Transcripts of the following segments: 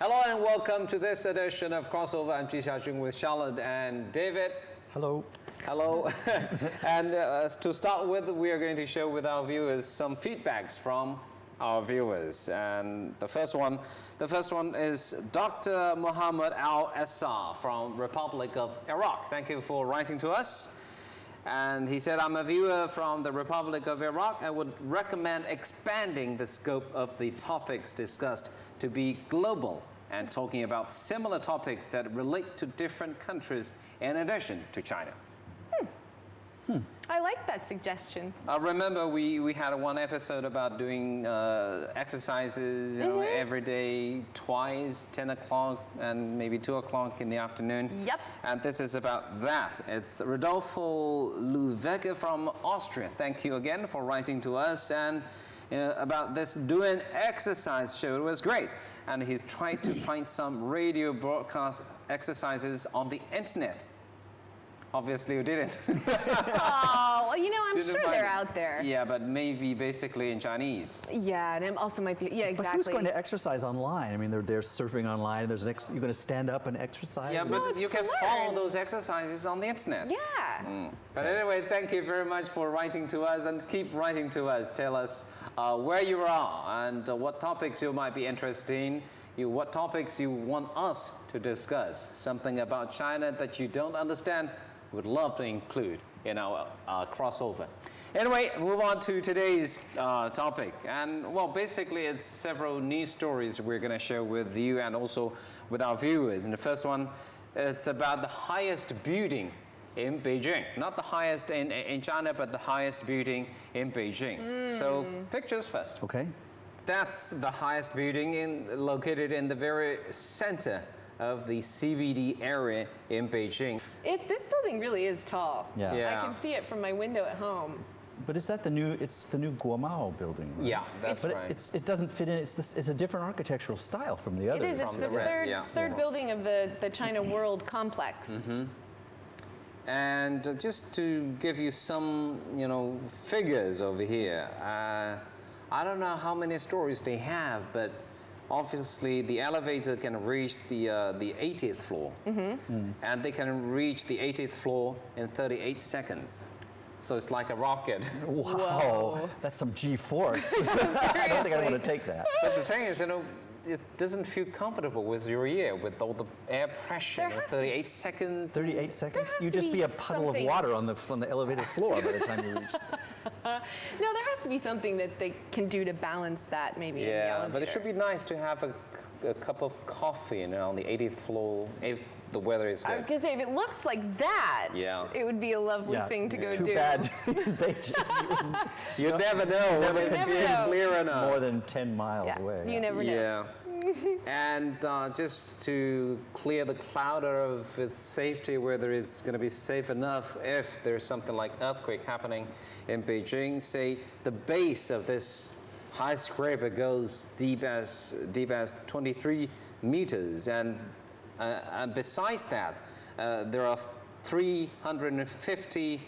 Hello and welcome to this edition of Crossover. I'm Ji Xiaojun with Charlotte and David. Hello. Hello. And to start with, we are going to share with our viewers some feedbacks from our viewers. And the first one is Dr. Muhammad Al-Assar from Republic of Iraq. Thank you for writing to us. And he said, I'm a viewer from the Republic of Iraq. I would recommend expanding the scope of the topics discussed to be global and talking about similar topics that relate to different countries in addition to China. I like that suggestion. I remember we had one episode about doing exercises every day, twice, 10 o'clock and maybe 2 o'clock in the afternoon. Yep. And this is about that. It's Rodolfo Luvecke from Austria. Thank you again for writing to us. And about this doing exercise show, it was great. And he tried to find some radio broadcast exercises on the internet. Obviously, you didn't. Oh, well, you know, I'm sure they're out there. Yeah, but maybe basically in Chinese. Yeah, and it also might be, yeah, exactly. But who's going to exercise online? I mean, they're surfing online. There's you're going to stand up and exercise? Yeah, but you can follow those exercises on the internet. Yeah. But anyway, thank you very much for writing to us, and keep writing to us. Tell us where you are and what topics you might be interested in. What topics you want us to discuss. Something about China that you don't understand. Would love to include in our crossover. Anyway, move on to today's topic. And well, basically it's several news stories we're going to share with you and also with our viewers. And the first one, it's about the highest building in Beijing. Not the highest in China, but the highest building in Beijing. So pictures first. Okay. That's the highest building located in the very center of the CBD area in Beijing. This building really is tall. Yeah. I can see it from my window at home. But is that it's the new Guomao building? Right? Yeah, that's right. But it doesn't fit in. It's a different architectural style from the other. It is. It's the third building of the China World Complex. And just to give you some, figures over here. I don't know how many stories they have, but obviously, the elevator can reach the 80th floor, and they can reach the 80th floor in 38 seconds. So it's like a rocket. Wow, Whoa. That's some G-force. I don't think I want to take that. But the thing is, it doesn't feel comfortable with your ear, with all the air pressure. 38 seconds. 38 seconds? You'd just be a puddle of water on the elevator floor by the time you reach. No, there has to be something that they can do to balance that, maybe. Yeah, but it should be nice to have a cup of coffee on the 80th floor if the weather is good. I was going to say, if it looks like that, it would be a lovely thing to go do. Too bad in Beijing. You never know. Never it's know. clear enough. More than 10 miles away. You never know. Yeah. And just to clear the cloud of its safety, whether it's going to be safe enough if there's something like earthquake happening in Beijing, say the base of this high scraper goes deep as 23 meters, and besides that, there are 350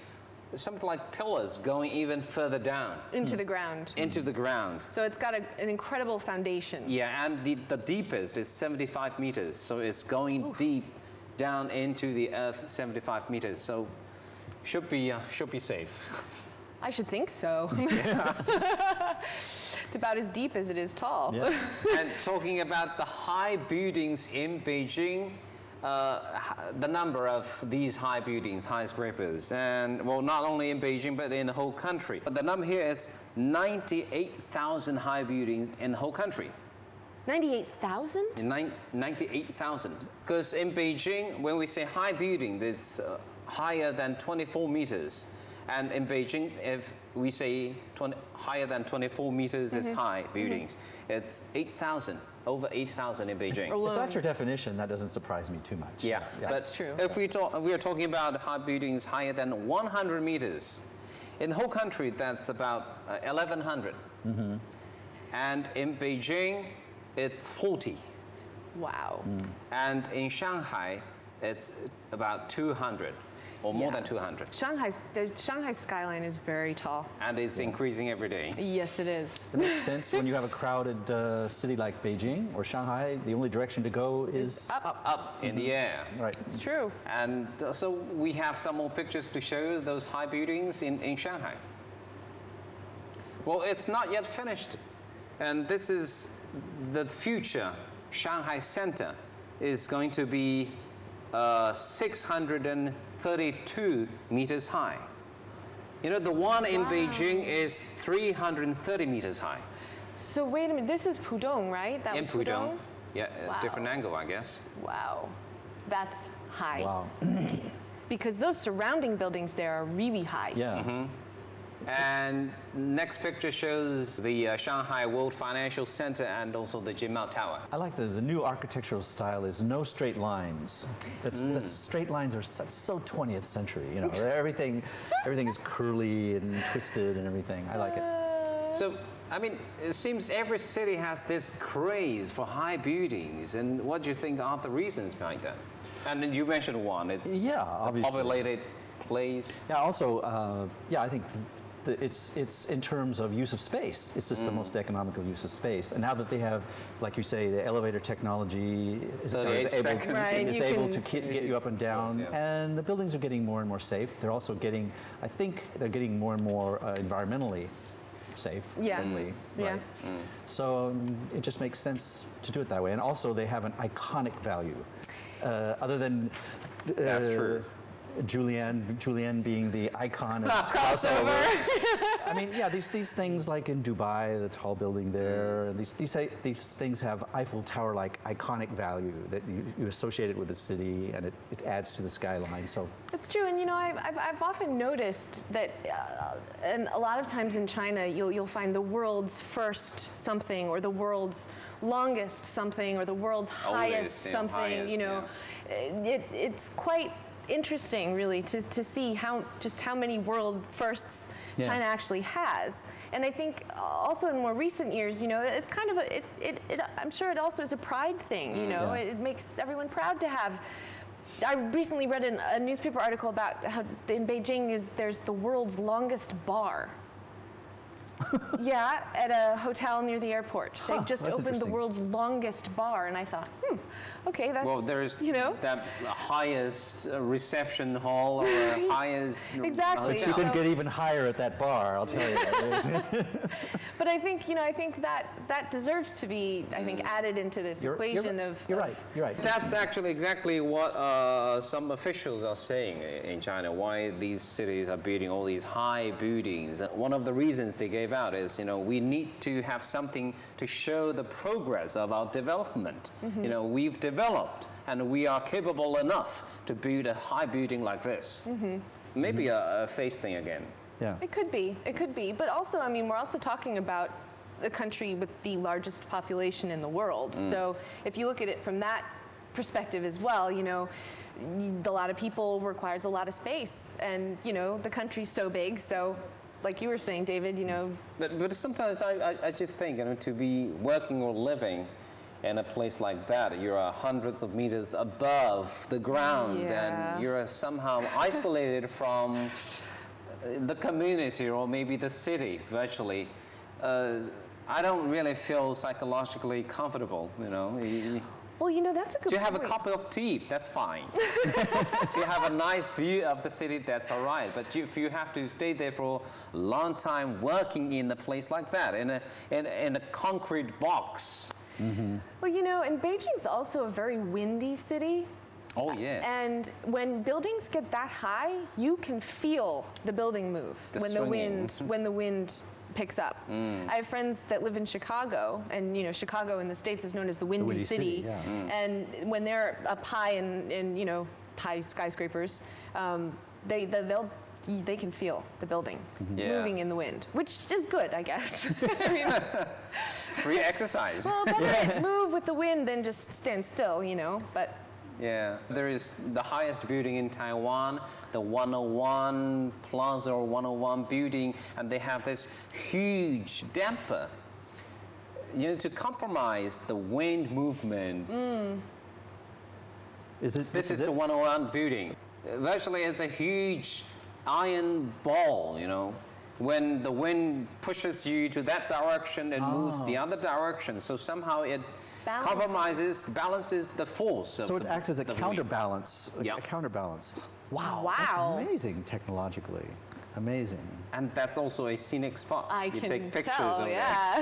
something like pillars going even further down. Into the ground. Into the ground. So it's got an incredible foundation. Yeah, and the deepest is 75 meters. So it's going deep down into the earth, 75 meters. So should be safe. I should think so. It's about as deep as it is tall. Yeah. And talking about the high buildings in Beijing, the number of these high buildings, high scrapers, and well, not only in Beijing, but in the whole country. But the number here is 98,000 high buildings in the whole country. 98,000? 98,000. Because in Beijing, when we say high building, it's higher than 24 meters. And in Beijing, if we say higher than 24 meters is high buildings, it's 8,000, over 8,000 in Beijing. If that's your definition, that doesn't surprise me too much. Yeah, that's true. If we are talking about high buildings higher than 100 meters, in the whole country, that's about 1,100. And in Beijing, it's 40. Wow. And in Shanghai, it's about 200. or more Yeah. than 200. The Shanghai skyline is very tall. And it's increasing every day. Yes, it is. It makes sense when you have a crowded city like Beijing or Shanghai. The only direction to go is Up in the air. Right. It's true. And so we have some more pictures to show those high buildings in Shanghai. Well, it's not yet finished. And this is the future Shanghai Center is going to be 632 meters high. You know, the one in Beijing is 330 meters high. So wait a minute, this is Pudong, right? That In was Pudong. Yeah, Wow. a different angle, I guess. Wow, that's high. Wow. Because those surrounding buildings there are really high. Yeah. And next picture shows the Shanghai World Financial Center and also the Jinmao Tower. I like the new architectural style is no straight lines. That's straight lines are so 20th century. You know, everything is curly and twisted and everything. I like it. So, I mean, it seems every city has this craze for high buildings. And what do you think are the reasons behind that? And then you mentioned one. It's Yeah, a obviously. populated place. Yeah. Also, I think it's in terms of use of space. It's just the most economical use of space. And now that they have, like you say, the elevator technology is 38 seconds. Right, is you able can- to get you up and down, Yeah. and the buildings are getting more and more safe. They're also getting, I think, they're getting more and more environmentally safe, Yeah. friendly. Yeah. Right? So it just makes sense to do it that way. And also, they have an iconic value, other than. That's true. Julianne being the icon of crossover. I mean, yeah, these things like in Dubai, the tall building there, these things have Eiffel Tower-like iconic value that you associate it with the city, and it adds to the skyline. So It's true, and you know, I've often noticed that, and a lot of times in China, you'll find the world's first something, or the world's longest something, or the world's highest yeah, something. highest, You know, it's quite interesting, really, to see how many world firsts Yeah. China actually has. And I think also in more recent years, you know, it's kind of I'm sure it also is a pride thing. You know, Yeah. it makes everyone proud to have. I recently read a newspaper article about how in Beijing there's the world's longest bar. Yeah, at a hotel near the airport. They just that's opened the interesting. world's longest bar, and I thought, okay, that's, Well, there's you know. that highest reception hall or highest Exactly. but you hotel. can get even higher at that bar, I'll tell you. But I think, you know, I think that deserves to be, I think, added into this equation of. You're right. You're right. That's actually exactly what some officials are saying in China, why these cities are building all these high buildings. One of the reasons they gave out is, you know, we need to have something to show the progress of our development. You know, we've developed and we are capable enough to build a high building like this. Maybe a face thing again. Yeah. It could be. It could be. But also, I mean, we're also talking about the country with the largest population in the world. So if you look at it from that perspective as well, you know, a lot of people requires a lot of space. And, you know, the country's so big. So like you were saying, David, you know. But sometimes I just think, you know, to be working or living in a place like that, you're hundreds of meters above the ground, Yeah. and you're somehow isolated from the community or maybe the city virtually. I don't really feel psychologically comfortable, you know. Well, you know, that's a good Do you have a point. cup of tea? That's fine. Do you have a nice view of the city? That's all right. But if you have to stay there for a long time working in a place like that, in a concrete box. Well, you know, and Beijing's also a very windy city. Oh, yeah. And when buildings get that high, you can feel the building move The when swinging. the wind picks up. I have friends that live in Chicago, and you know, Chicago in the States is known as the Windy, Windy City. City, yeah. And when they're up high in you know, high skyscrapers, they can feel the building Yeah. moving in the wind, which is good, I guess. I mean, Free exercise. well, better move with the wind than just stand still, you know. But Yeah, there is the highest building in Taiwan, the 101 Plaza or 101 building, and they have this huge damper, you know, to compromise the wind movement. Is it? This is it? the 101 building. Virtually, it's a huge iron ball, you know. When the wind pushes you to that direction, it moves the other direction. So somehow it balances the force. So it acts as a counterbalance. Yeah. A counterbalance. Wow. Wow. That's amazing technologically. Amazing. And that's also a scenic spot. You can take pictures tell, of yeah.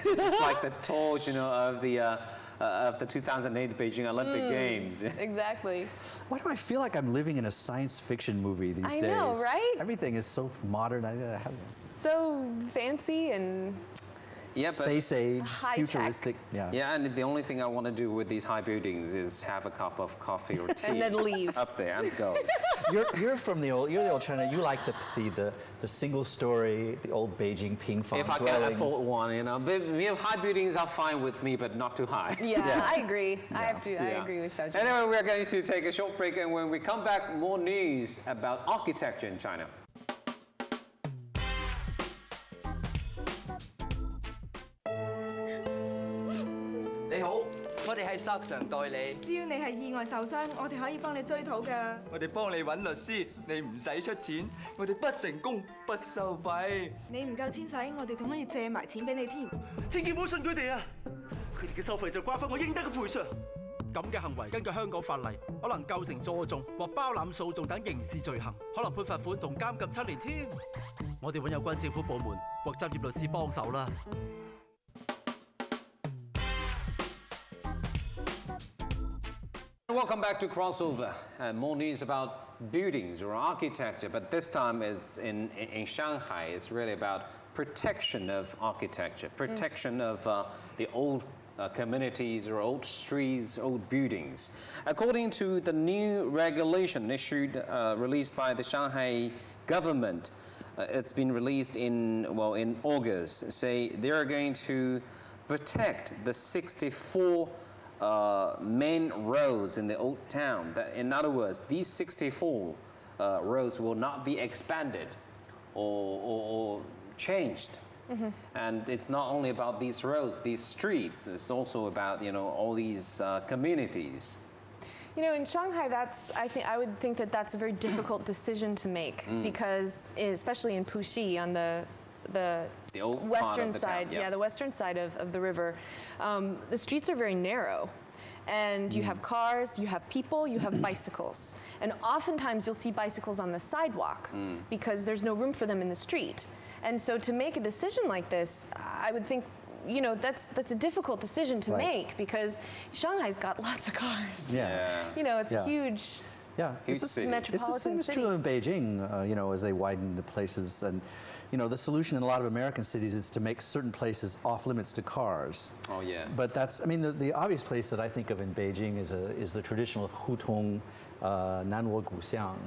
it. It's like the torch, you know, of the 2008 Beijing Olympic Games. Exactly. Why do I feel like I'm living in a science fiction movie these days? I know, right? Everything is so modern. So fancy and Yeah, space age, high futuristic. tech. yeah, and the only thing I want to do with these high buildings is have a cup of coffee or tea and then leave. up there and go. You're from the old. You're the old China. You like the single story, the old Beijing pingfang If I can dwellings. afford one, you know, but, you know, high buildings are fine with me, but not too high. Yeah, I agree. I Yeah. agree with Xiao Zhen. Anyway, we're going to take a short break, and when we come back, more news about architecture in China. 你好，我哋係索償代理，只要你係意外受傷，我哋可以幫你追討㗎。我哋幫你揾律師，你唔使出錢，我哋不成功不收費。你唔夠錢使，我哋仲可以借埋錢俾你添。千祈唔好信佢哋啊！佢哋嘅收費就關乎我應得嘅賠償。咁嘅行為，根據香港法例，可能構成助訟或包攬訴訟等刑事罪行，可能判罰款同監禁7年添。我哋揾有關政府部門或執業律師幫手啦。 Welcome back to Crossover. More news about buildings or architecture, but this time it's in Shanghai. It's really about protection of architecture, protection of the old communities or old streets, old buildings. According to the new regulation released by the Shanghai government, it's been released in August. Say they are going to protect the 64 main roads in the old town. In other words, these 64 roads will not be expanded or changed. And it's not only about these roads, these streets. It's also about, you know, all these communities. You know, in Shanghai, I would think that that's a very difficult decision to make because, especially in Puxi, on the old western part of the side, town, yeah. the western side of the river, the streets are very narrow. And you have cars, you have people, you have bicycles. And oftentimes you'll see bicycles on the sidewalk because there's no room for them in the street. And so to make a decision like this, I would think, you know, that's a difficult decision to make because Shanghai's got lots of cars. Yeah. You know, it's a huge it's the city. metropolitan same city. as true in Beijing, you know, as they widen the places. And, you know, the solution in a lot of American cities is to make certain places off limits to cars. Oh, yeah. But that's, I mean, the obvious place that I think of in Beijing is the traditional hutong, Nanwo Guxiang,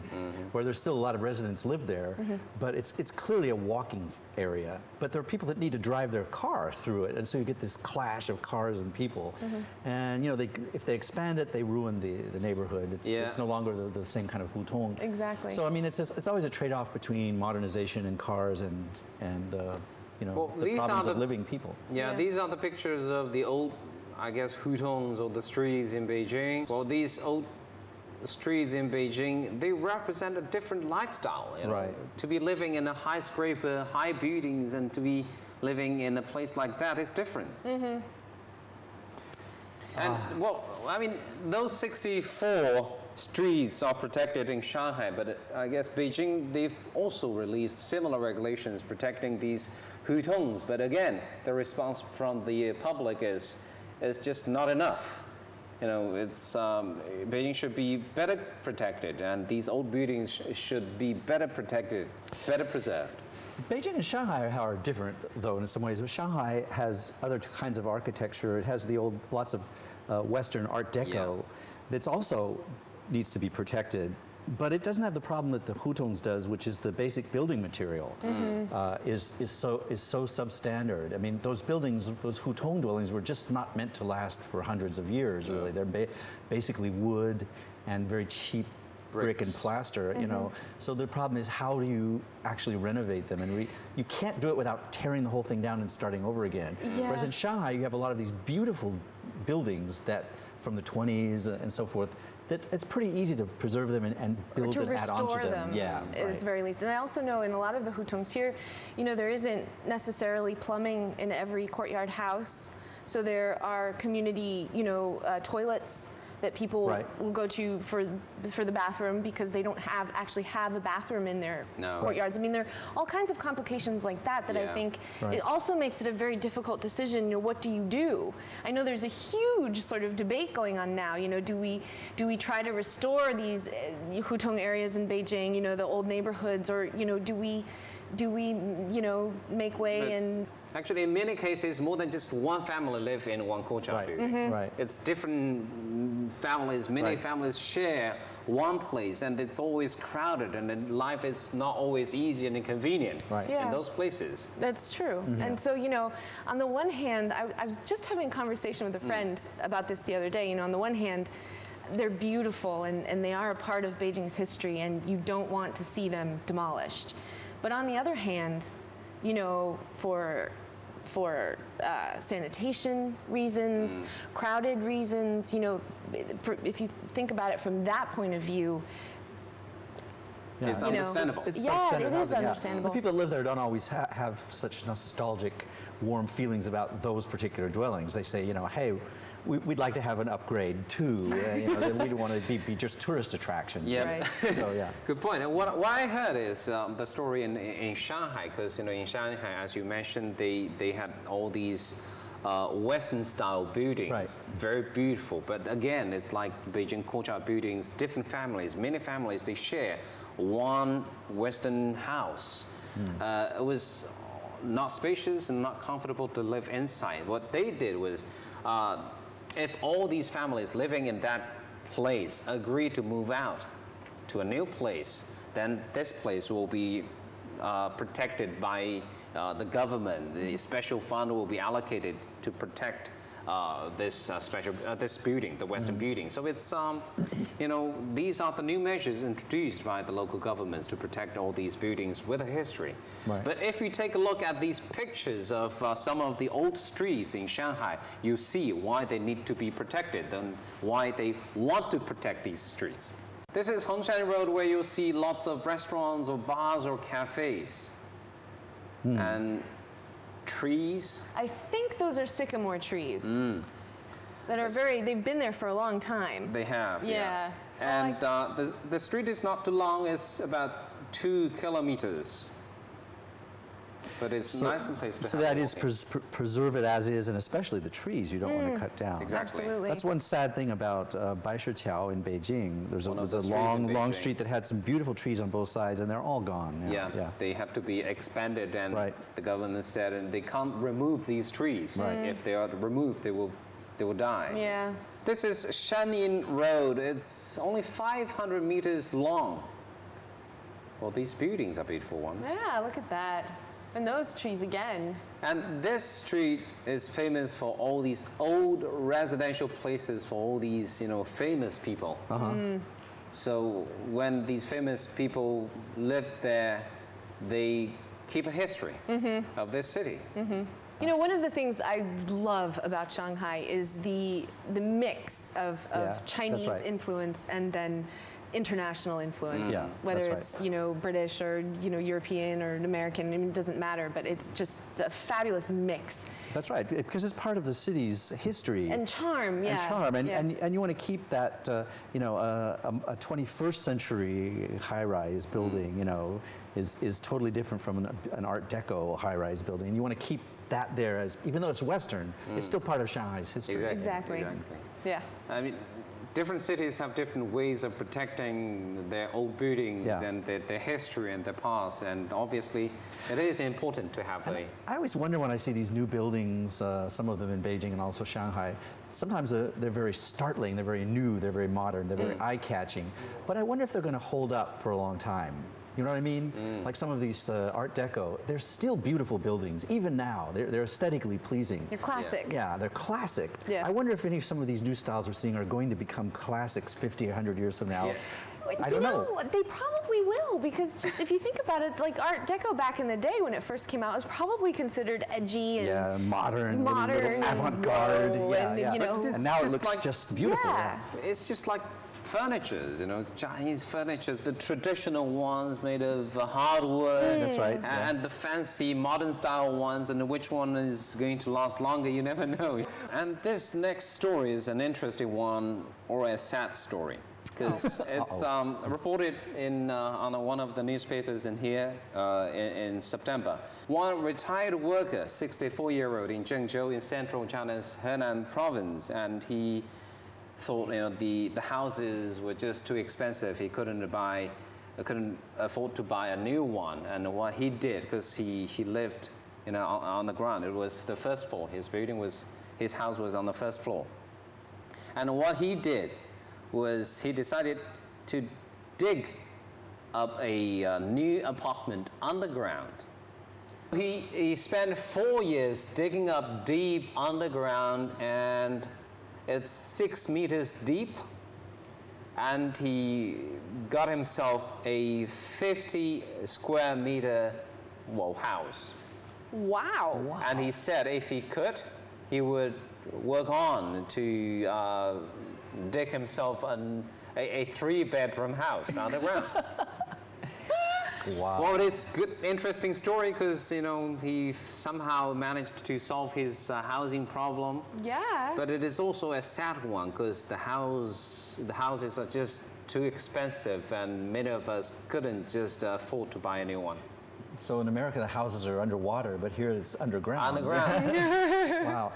where there's still a lot of residents live there, but it's clearly a walking area. But there are people that need to drive their car through it, and so you get this clash of cars and people. And you know, if they expand it, they ruin the neighborhood. It's no longer the same kind of hutong. Exactly. So I mean, it's always a trade-off between modernization and cars and you know, the problems of living people. Yeah, these are the pictures of the old, I guess, hutongs or the streets in Beijing. Well, these old streets in Beijing, they represent a different lifestyle. You know? Right. To be living in a high scraper, high buildings, and to be living in a place like that is different. And well, I mean, those 64 streets are protected in Shanghai, but I guess Beijing, they've also released similar regulations protecting these hutongs. But again, the response from the public is just not enough. You know, it's Beijing should be better protected, and these old buildings should be better protected, better preserved. Beijing and Shanghai are different, though, in some ways. But Shanghai has other kinds of architecture. It has lots of Western Art Deco that's also needs to be protected. But it doesn't have the problem that the hutongs does, which is the basic building material is so substandard. I mean, those buildings, those hutong dwellings, were just not meant to last for hundreds of years. Really, they're basically wood and very cheap brick and plaster. You know, so the problem is how do you actually renovate them? And you can't do it without tearing the whole thing down and starting over again. Whereas in Shanghai, you have a lot of these beautiful buildings that from the 20s and so forth that it's pretty easy to preserve them and build to and add on to restore them, Yeah, at right. the very least. And I also know in a lot of the hutongs here, there isn't necessarily plumbing in every courtyard house. So there are community, toilets that people Right. will go to for the bathroom because they don't actually have a bathroom in their courtyards. I mean, there are all kinds of complications like that I think it also makes it a very difficult decision. What do you do? I know there's a huge sort of debate going on now. Do we try to restore these hutong areas in Beijing? The old neighborhoods, or do we make way and Actually, in many cases, more than just one family live in one courtyard building. Right. It's different families, many Right. families share one place, and it's always crowded, and then life is not always easy and convenient Right. Yeah. in those places. That's true. And so, on the one hand, I was just having a conversation with a friend about this the other day. On the one hand, they're beautiful and they are a part of Beijing's history, and you don't want to see them demolished. But on the other hand, for sanitation reasons, crowded reasons, if you think about it from that point of view, Yeah. It's understandable. It's Yeah, substandard it is housing, understandable. The people that live there don't always have such nostalgic, warm feelings about those particular dwellings. They say, hey, we'd like to have an upgrade too. Then we don't want to be just tourist attractions. Yeah. Right. So yeah. Good point. And what I heard is the story in Shanghai, because in Shanghai, as you mentioned, they had all these Western-style buildings, Right. very beautiful. But again, it's like Beijing courtyard buildings, different families, many families, they share one Western house. It was not spacious and not comfortable to live inside. What they did was, if all these families living in that place agree to move out to a new place, then this place will be protected by the government. The special fund will be allocated to protect this building, the Western building. So it's these are the new measures introduced by the local governments to protect all these buildings with a history. Right. But if you take a look at these pictures of some of the old streets in Shanghai, you see why they need to be protected and why they want to protect these streets. This is Hongshan Road, where you'll see lots of restaurants or bars or cafes. And trees. I think those are sycamore trees that are they've been there for a long time. They have. Yeah. And the street is not too long. It's about 2 kilometers. But it's a nice place to So have that is walking. preserve it as is, and especially the trees you don't want to cut down. Exactly. Absolutely. That's one sad thing about Baishiqiao in Beijing. There's One of a the streets in long Beijing. street that had some beautiful trees on both sides, and they're all gone now. Yeah, they have to be expanded, and Right. the government said, and they can't remove these trees. Right. If they are removed, they will die. Yeah. This is Shanyin Road. It's only 500 meters long. Well, these buildings are beautiful ones. Yeah, look at that. And those trees again. And this street is famous for all these old residential places for all these, famous people. So when these famous people lived there, they keep a history of this city. One of the things I love about Shanghai is the mix of Yeah, that's Chinese right. influence and then international influence. Yeah, Whether that's right. it's British or European or American, it doesn't matter. But it's just a fabulous mix That's right, because it's part of the city's history. and charm. Yeah. And charm, and, yeah. and you want to keep that, a 21st century high-rise building, is totally different from an Art Deco high-rise building. And you want to keep that there, as even though it's Western, it's still part of Shanghai's history. Exactly. Yeah. I mean, different cities have different ways of protecting their old buildings Yeah. and their history and their past, and obviously it is important to have a... I always wonder when I see these new buildings, some of them in Beijing and also Shanghai, sometimes they're very startling, they're very new, they're very modern, they're very eye-catching, but I wonder if they're going to hold up for a long time. You know what I mean? Like some of these Art Deco, they're still beautiful buildings, even now. They're aesthetically pleasing. They're classic. Yeah, they're classic. Yeah. I wonder if some of these new styles we're seeing are going to become classics 50 or 100 years from now. Yeah. I don't know. They probably will, because just if you think about it, like Art Deco back in the day when it first came out was probably considered edgy and Yeah, modern, modern, avant-garde. and, Yeah, yeah. you know, And now it just looks like- just beautiful. yeah. It's just like furnitures, you know, Chinese furnitures, the traditional ones made of hardwood. That's right, yeah. And the fancy modern style ones, and which one is going to last longer, you never know. And this next story is an interesting one, or a sad story, because it's reported in on one of the newspapers in here in September. One retired worker, 64-year-old in Zhengzhou in central China's Henan province, and he thought, you know, the houses were just too expensive. He couldn't afford to buy a new one. And what he did, because he lived, you know, on the ground. It was the first floor. His house was on the first floor. And what he did was he decided to dig up a new apartment underground. He spent 4 years digging up deep underground, and it's 6 meters deep, and he got himself a 50 square meter house. Wow. And he said if he could, he would work on to dig himself a 3-bedroom house underground. Wow. Well, it's good, interesting story, because, you know, he somehow managed to solve his housing problem. Yeah. But it is also a sad one, because the houses are just too expensive, and many of us couldn't just afford to buy a new one. So in America, the houses are underwater, but here it's underground. Underground. Wow.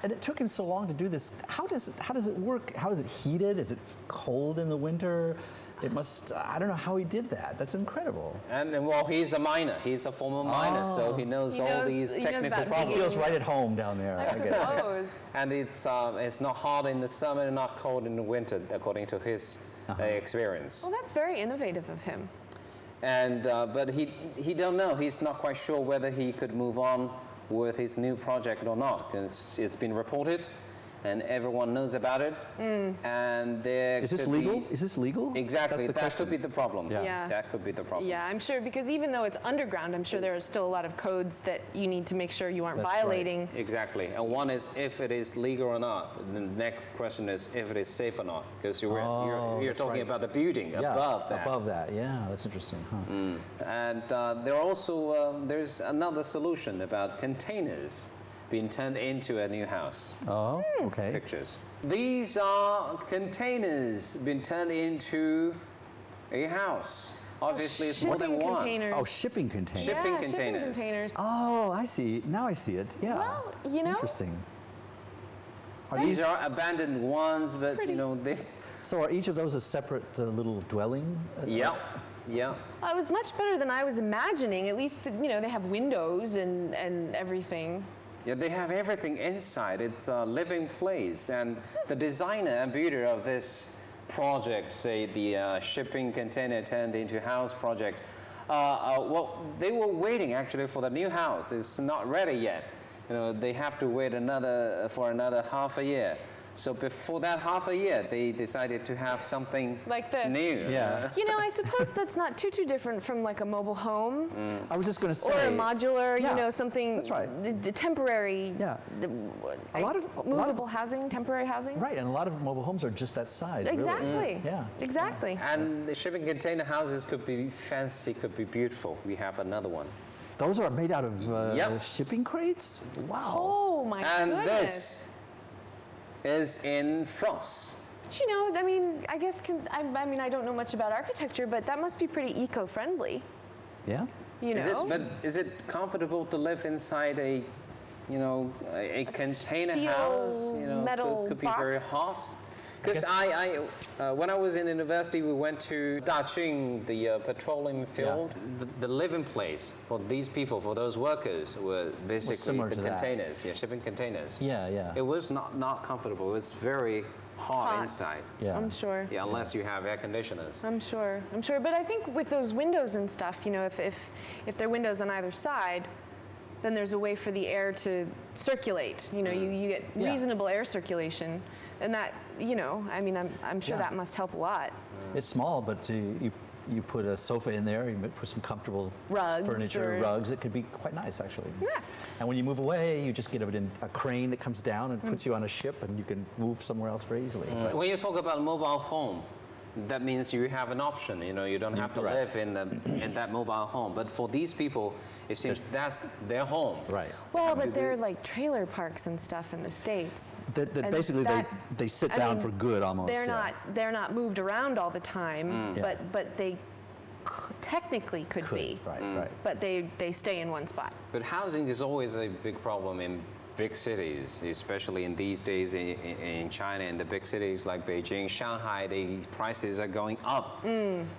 And it took him so long to do this. How does it work? How is it heated? Is it cold in the winter? It must, I don't know how he did that. That's incredible. And well, he's a miner. He's a former miner, so he knows all these technical about He problems. feels right at home down there. I I get it. suppose. And it's not hot in the summer and not cold in the winter, according to his experience. Well, that's very innovative of him. And but he don't know. He's not quite sure whether he could move on with his new project or not, because it's been reported, and everyone knows about it. And there Is this could legal? be- Is this legal? Exactly. That's the That question. could be the problem. Yeah. Yeah. That could be the problem. Yeah, I'm sure, because even though it's underground, I'm sure there are still a lot of codes that you need to make sure you aren't That's right. violating. Exactly. And one is if it is legal or not. And the next question is if it is safe or not, because you're that's talking right. about the building Yeah, above that. Above that, yeah, that's interesting. Huh? And there are also there's another solution about containers being turned into a new house. Oh, okay. Pictures. These are containers being turned into a house. Obviously, it's more than Shipping one. containers. Oh, shipping containers. Shipping Yeah, shipping containers. containers. Oh, I see. Now I see it. Yeah. Well, you know, Interesting. Are These these, are abandoned ones, but Pretty. you know they've. so are each of those a separate little dwelling? Yeah, yeah. Well, it was much better than I was imagining. At least, you know, they have windows and everything. Yeah, they have everything inside. It's a living place, and the designer and builder of this project, say the shipping container turned into house project, well, they were waiting actually for the new house. It's not ready yet. You know, they have to wait for another half a year. So before that half a year, they decided to have something Like this. new. Yeah. You know, I suppose that's not too different from like a mobile home I was just going to say. or a modular, Yeah, you know, something that's right. the temporary, Yeah. the- A lot of- movable housing, temporary housing. Right, and a lot of mobile homes are just that size. really. Exactly. Yeah. Exactly. And the shipping container houses could be fancy, could be beautiful. We have another one. Those are made out of Yep. shipping crates? Wow. Oh my And goodness. this is in France. But you know, I mean, I guess I mean, I don't know much about architecture, but that must be pretty eco-friendly. Yeah? You know. Is it comfortable to live inside a, you know, a container steel house? You know, metal could be very box? hot. Because when I was in university, we went to Daqing, the petroleum field. The living place for these people, for those workers, were basically similar the to that. containers, shipping containers. Yeah, yeah. It was not comfortable. It was very hot inside. Yeah. I'm sure. Yeah, unless you have air conditioners. I'm sure. But I think with those windows and stuff, you know, if there are windows on either side, then there's a way for the air to circulate. You know, you get Yeah. reasonable air circulation, and that, you know, I mean, I'm sure Yeah. that must help a lot. It's small, but you put a sofa in there, you put some comfortable Rugs furniture, or- rugs. It could be quite nice, actually. Yeah. And when you move away, you just get it in a crane that comes down and puts you on a ship, and you can move somewhere else very easily. But When you talk about mobile home, that means you have an option. You know, you don't have to Right. live in that mobile home. But for these people, it seems that's their home. right. Well, but they're like trailer parks and stuff in the States. That And basically that- they sit I down mean, for good almost. They're not moved around all the time, Yeah. but they technically could be. Right, right. But they stay in one spot. But housing is always a big problem in big cities, especially in these days in China. In the big cities like Beijing, Shanghai, the prices are going up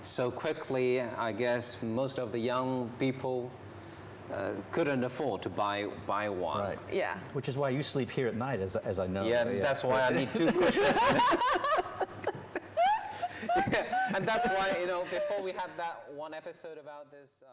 so quickly. I guess most of the young people couldn't afford to buy one. Right. Yeah. Which is why you sleep here at night, as I know. Yeah, that's why I need 2 cushions. And that's why, you know, before we had that one episode about this.